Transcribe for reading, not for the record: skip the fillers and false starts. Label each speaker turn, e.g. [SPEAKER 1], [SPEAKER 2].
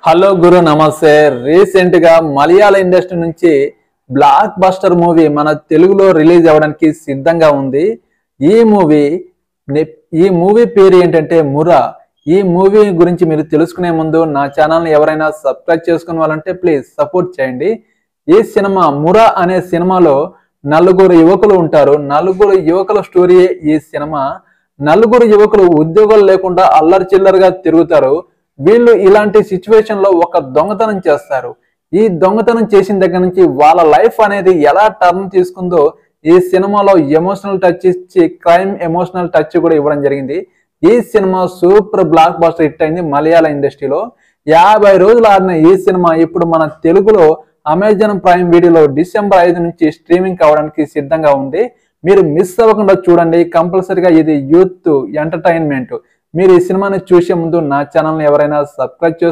[SPEAKER 1] Hello గురు నమస్తే. Recent గా మలయాళ industry నుంచి బ్లాక్ బస్టర్ మూవీ మన తెలుగులో రిలీజ్ అవ్వడానికి సిద్ధంగా ఉంది. ఈ మూవీ ఈ మూవీ పేరు ఏంటంటే మురా. ఈ మూవీ గురించి మీరు తెలుసుకునే ముందు నా ఛానల్ని ఎవరైనా సబ్స్క్రైబ్ చేసుకునే వాళ్ళంటే ప్లీజ్ సపోర్ట్ చేయండి. ఈ సినిమా మురా అనే సినిమాలో నలుగురు యువకులు ఉంటారు. నలుగురు యువకుల స్టోరీ ఈ సినిమా. నలుగురు యువకులు ఉద్యోగాలు లేకుండా అల్లరి చిల్లరగా తిరుగుతారు. వీళ్ళు ఇలాంటి సిచ్యువేషన్ లో ఒక దొంగతనం చేస్తారు. ఈ దొంగతనం చేసిన దగ్గర నుంచి వాళ్ళ లైఫ్ అనేది ఎలా టర్న్ తీసుకుందో ఈ సినిమాలో ఎమోషనల్ టచ్ ఇచ్చి క్రైమ్ ఎమోషనల్ టచ్ కూడా ఇవ్వడం జరిగింది. ఈ cinema super block buster hit అయింది మలయాళ ఇండస్ట్రీలో. 50 రోజులు ఆడిన ఈ సినిమా ఇప్పుడు మన తెలుగులో అమెజాన్ ప్రైమ్ వీడియోలో డిసెంబర్ 5 నుంచి స్ట్రీమింగ్ కావడానికి సిద్ధంగా ఉంది. మీరు మిస్ అవ్వకుండా చూడండి. కంపల్సరీగా ఇది యూత్ ఎంటర్టైన్మెంట్. మీరు ఈ సినిమాని చూసే ముందు నా ఛానల్ని ఎవరైనా సబ్స్క్రైబ్